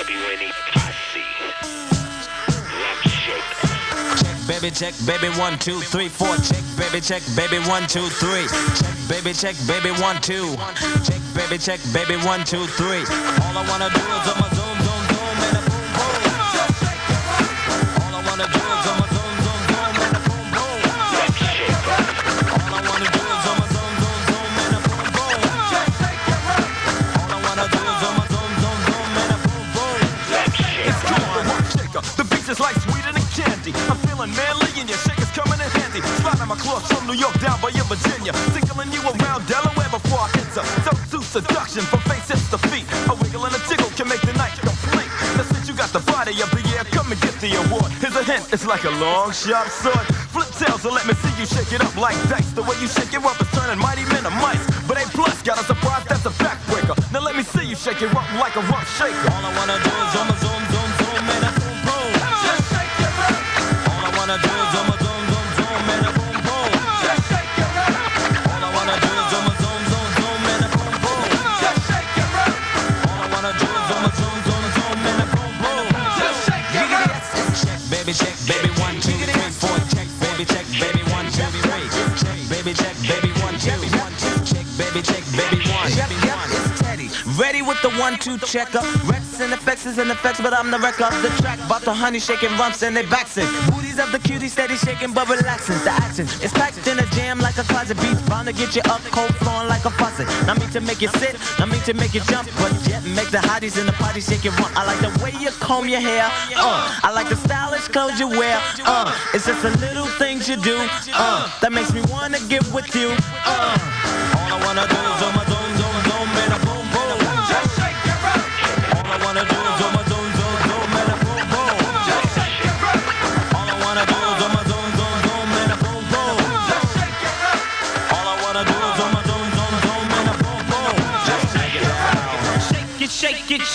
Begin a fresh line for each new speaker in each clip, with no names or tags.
WNE posse. Rum shaker.
Check, baby, 1, 2, 3, 4. Check, baby, 1, 2, 3. Check, baby, 1, 2. Check, baby, 1, 2, 3. All I wanna do is on my zoom, zoom, zoom, and a boom, boom. All I wanna do is on my zoom, zoom, zoom, and a boom, boom. All I wanna do is on my zoom, zoom, zoom, and a boom, boom. All I wanna do is on my zoom, zoom, zoom, and a boom, boom.
It's cool, the rum shaker. The beach is like sweeter than candy. I'm feeling manly and your shaker's coming in handy. Sliding my claws from New York down by your Virginia. Tickling you around Delaware before I enter. So to seduction from face hips to feet. A wiggle and a tickle can make the night complete. Now since you got the body of the year, come and get the award. Here's a hint, it's like a long sharp sword. Flip tails and let me see you shake it up like dice. The way you shake it up is turning mighty men to mice. But A plus got a surprise, that's a backbreaker. Now let me see you shake it up like a rump shaker.
All I wanna do is on my zoom, zoom, zoom, and a boom, boom.
Just shake it up.
All I wanna do is on my zoom, zoom, zoom, and a boom, boom.
Just shake it up.
All I wanna do is on my zoom, zoom, zoom, and a boom, boom.
Just shake it up.
All I wanna do is on my zoom, zoom, zoom, and a boom, boom.
Just shake it up.
Check, baby, 1, 2, 3, 4. Check, baby, 1, 2, 3. Check, baby, 1, 2. Check, baby, 1.
Yep, it's Teddy. Ready with the 1, 2 checker. Rex and effects is in effects, but I'm the wreck of the track. About the honey shaking rumps and they backs-in. Booties of the cutie steady shaking but relaxing. The action is packed in a jam like a closet beat. Bound to get you up, cold flowing like a faucet. Not mean to make you sit, not mean to make you jump, but yet make the hotties in the party shake it rump. I like the way you comb your hair. I like the stylish clothes you wear. It's just the little things you do. That makes me wanna get with you.
All I wanna do is on my zoom, zoom, zoom, and a boom, boom.
Just shake it up.
All I wanna do is on my zoom, zoom, zoom, and a boom, boom.
Just shake it up.
All I wanna do is on my zoom, zoom, zoom, and a boom, boom.
Just shake it up.
All I wanna do is on my zoom, zoom, zoom, and a boom, boom. Just shake it out.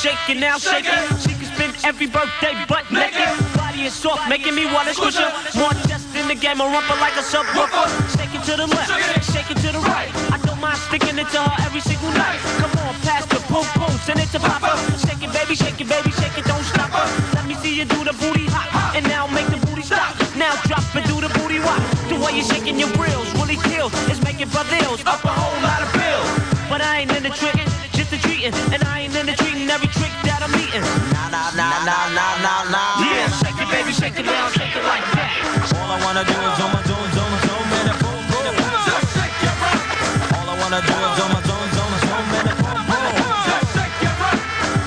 Shake it now, shake it. She can spend every birthday butt naked. Body is soft, making me wanna squish her. More just in the game, a rumper like a subwoofer. Shake it to the left, shake it to the right. I don't mind sticking it to her every single night. Come on, pass the boom boom, send it to Papa. Shake it, baby, shake it, don't stop her. Let me see you do the booty hop, and now make the booty stop. Now drop and do the booty rock. The way you're shaking your grills really kills. It's making brothers up a whole lot of bills. But I ain't in the trick, just the treating, and I ain't in the treating every trick that I'm eating.
Nah.
Yeah, shake it, baby, shake it down, shake it like that.
All I wanna do is on my zoom, zoom, zoom, and a boom, boom.
Just shake it up.
All I wanna do is on my zoom, zoom, zoom, and a boom, boom.
Just shake it up.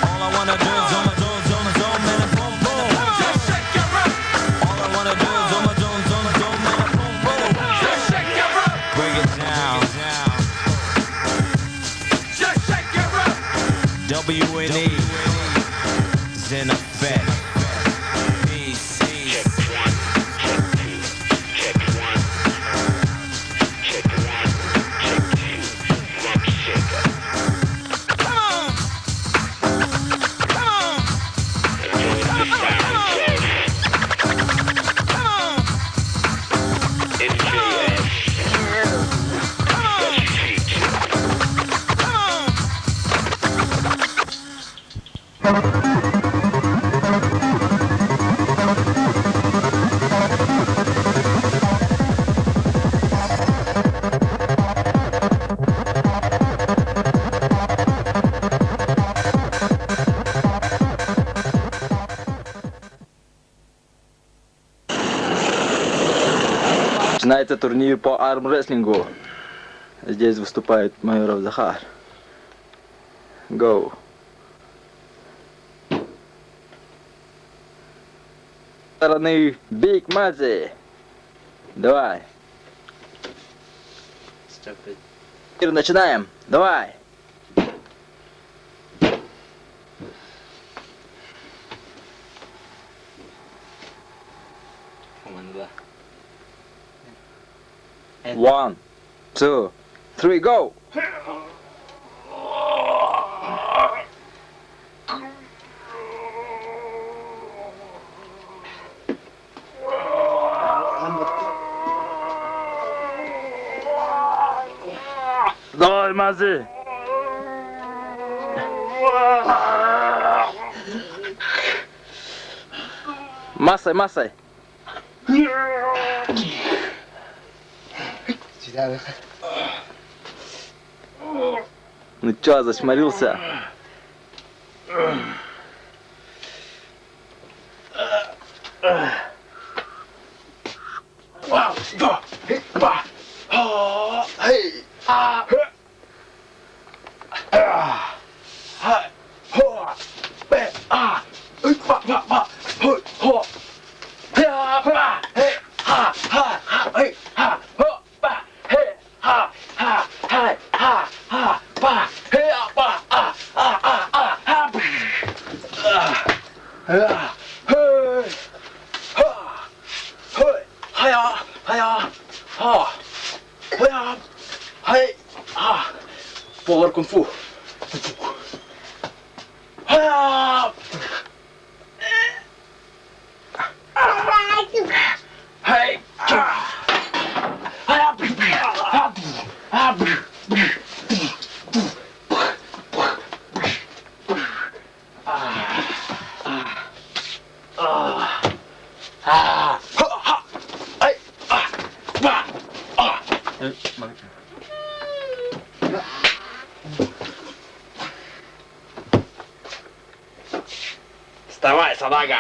All I wanna do is on my zoom, zoom, zoom, and a boom, boom.
Just shake it up.
All I wanna do is on my zoom, zoom, zoom, and a boom, boom.
Just shake it up.
Bring it down.
Just shake it up.
WNE is in effect. Peace.
Check 1, check 2, check 1, check 1, check 2. Rum shaker. Enjoy the sounds of NJS. Special feature.
Начинается турнир по армрестлингу. Здесь выступает Майоров Захар. Go. Стороны Биг Мази. Давай. Начинаем. Давай. One, two, three, go. Давай, Мази. Массой, массой.
Сюда выход.
Ну чё, засморился?
Повар кунг-фу.
Вставай, салага!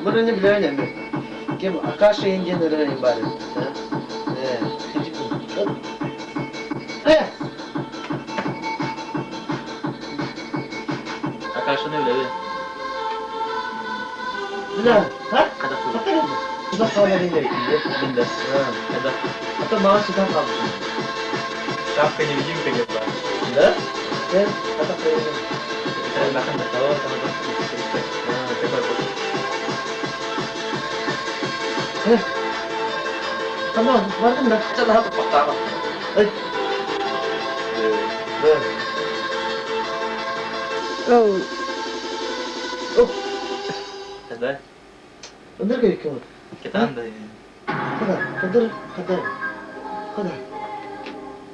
Bunu ne biliyor musun? Kim akaş engineer ibaret.
Акаша не влезе.
Bila, ha?
Kada su.
Sudah kau yang ini.
Бинда. Kada.
Atau malah sudah kamu.
Шапка невидимка где-то.
Да? Kata kau ini.
Kita makan dah tahu sama-sama. Такой вот.
Kamu, mana dah?
Jangan apa pertama.
Oh. Oh.
Kada.
Bener gak kamu?
Kita anda.
Kadar.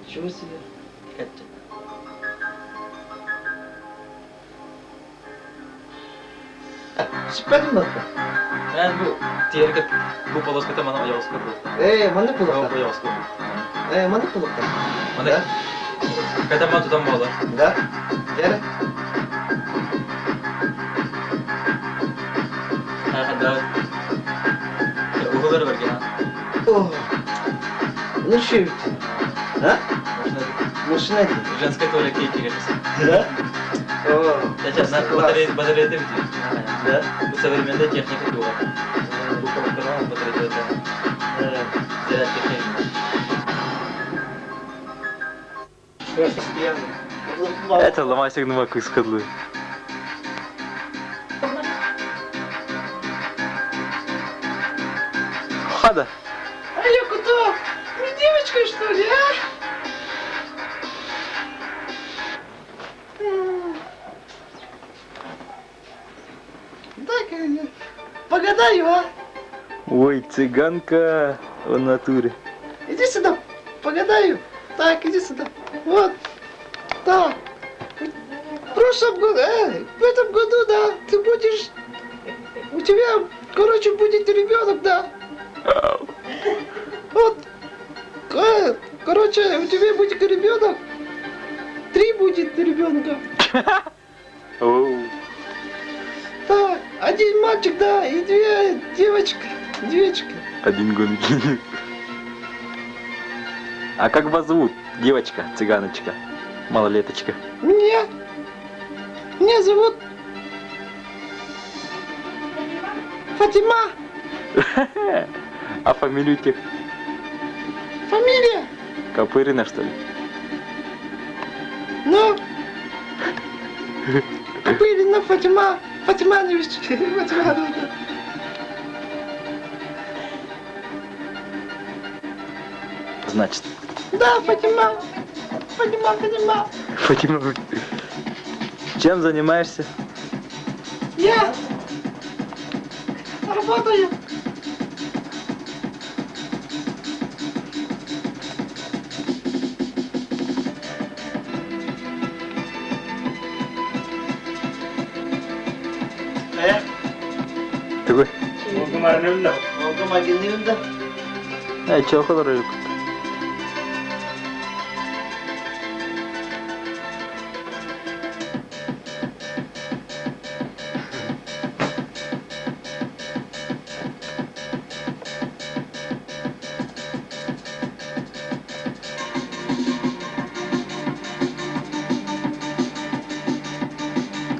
Чего себе?
Катя.
Süper mi bak?
Ben bu полоска там она явska просто.
Mana pulak?
Явска.
Mana pulak?
Mana? Когда мы туда мало.
Да? Gel.
Да. Уголовый варган.
О. Ну что это? А? Машина.
Женская туалет кейки кажется.
Да? О.
Сейчас на батарея ты видишь.
Да?
У современной техники было. Буквально второго батарея это. Заряд техники. Это ломай сигнал как скадлы. Хада.
А я куда? Не девочка что ли, а? Дай-ка я погадаю, а?
Ой, цыганка в натуре.
Иди сюда, погадаю. Так, иди сюда. Вот. Так. В прошлом году, в этом году, да, ты будешь... У тебя, короче, будет ребенок, да. Вот. Короче, у тебя будет ребенок. 3 будет ребенка. Так, 1 мальчик, да, и 2 девочки.
Один гонки. А как вас зовут? Девочка, цыганочка, малолеточка.
Меня зовут Фатима.
А фамилию тех?
Фамилия?
Копырина, что ли?
Ну, Копырина Фатима. Фатиманович. Фатиманович.
Значит.
Да, Фатима.
Фатима. Чем занимаешься?
Я работаю. Olgamaginimde.
Çok olur yok.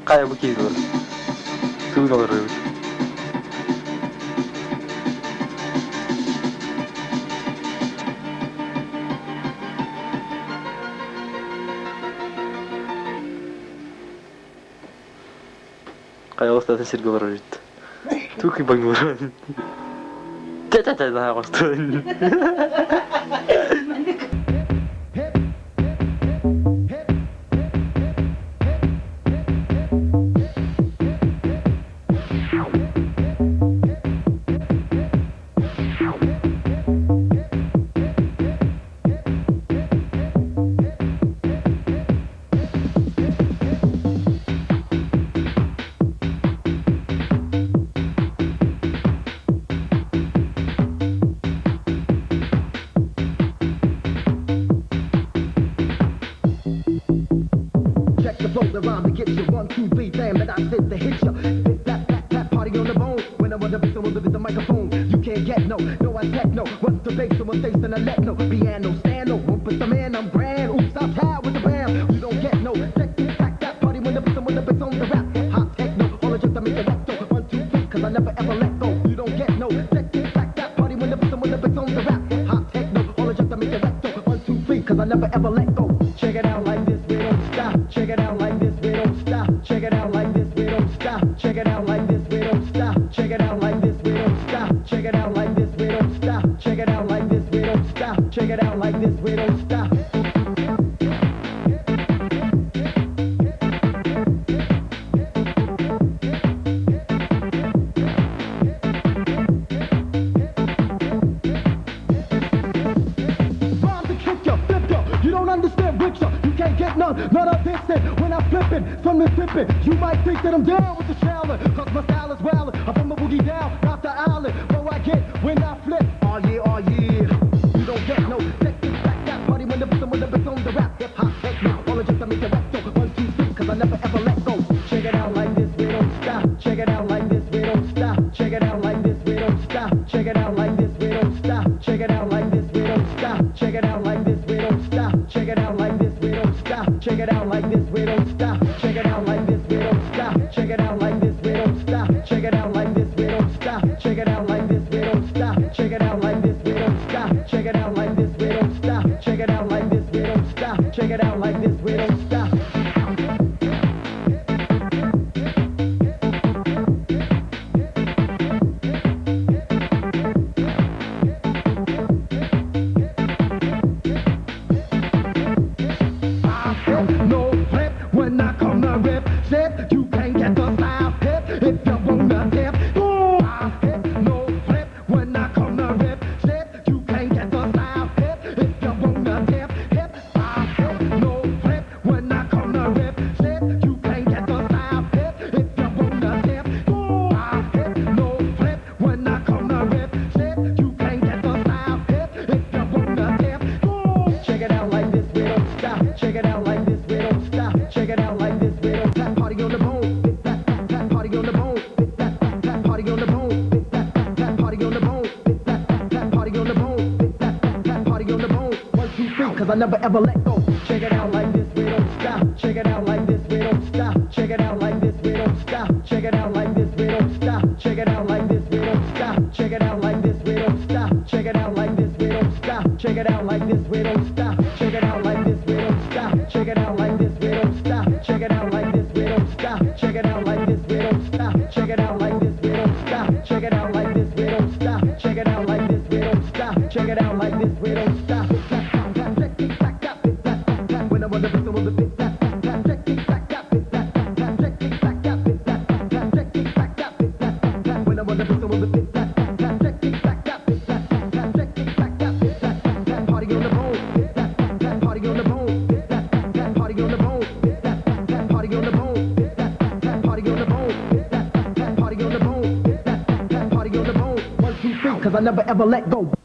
Kayak begitu. Itu kalau rewel. Kayak ustaz sih gue rewel. Tuh kibang gue rewel. Caca lah ustaz.
The rhyme to get you 1, 2, 3, bam, and I sit to hit you. Hit that party on the bone. When I want to beat someone with the microphone, you can't get no I techno. What's the bass? Someone taste and I let no. Piano, stand no, won't put the man, I'm grand. Oops, I'm tired with the bam. You don't get no. Check that party when the beat someone with the bass on the rap. Hot techno, all just to make the recto. 1, 2, 3, cause I never ever let go. You don't get no. Check that party when the beat someone with the bass on the rap. Hot techno, all just to make the recto. 1, 2, 3, cause I never ever let go. Check it out like this, we don't stop. Check it out like this, we don't stop. Check it out like this, we don't stop. Check it out like this, we don't stop. Check it out like this, we don't stop. Check it out like this, we don't stop. Check it out like this, we don't stop. Check it out like this, we don't stop. None of this is when I'm flipping from the tipping. You might think that I'm down with the challenge, cause my style is wildin'. I put my boogie down, off the island. Where I get when I flip. Oh yeah. You don't get no back that party when the beat on the rap. Hip hop techno, all just to make the rap go. 1, 2, 3, cause I never ever let go. Check it out like this, we don't stop. Check it out like this, we don't stop. Check it out like this, we don't stop. Check it out like this, we don't stop. Check it out like this, we don't stop. Check it out like this, we don't stop. Check it out like this, we don't stop. Check it out like this, we don't stop. Check it out like this, we don't stop. Check it out like this, we don't stop. Check it out like this, we don't stop. Check it out like this, we don't stop. Check it out like this, we don't stop. Check it out like this, we don't stop. Check it out like this, we don't stop. Check it out like this, we don't stop. No flip when I come to rip. Said you can't get the style hip if you wanna dip. No flip when I come to rip. Said you can't get the style hip if you wanna dip. No flip when I come to rip. Said you can't get the style hip if you wanna dip. No flip when I come to rip. Said you can't get the style hip if you wanna dip. Check it out like this, we don't stop. Check it out like this, we don't stop. Check it out like this, we don't stop. Party on the bone, that party on the bone, that party on the bone, that party on the bone, that party on the bone, that party on the bone. 1, 2, 3, cause I never ever let go. Check it out like this, we don't stop. Check it out like this, we don't stop. Check it out like this, we don't stop. Check it out like this, we don't stop. Check it out like this, we don't stop. Check it out like this, we don't stop. Check it out like this, we don't stop. Check it out like this, we don't stop. Check it out like this, we don't stop. Check it out like this, we don't stop. Check it out like this, we don't stop. Check it out like this, we don't stop. Check it out like this, we don't stop. Check it out like this, we don't stop. Check it out like this, we don't stop. Check it out like this, we don't stop. When I cause I never ever let go.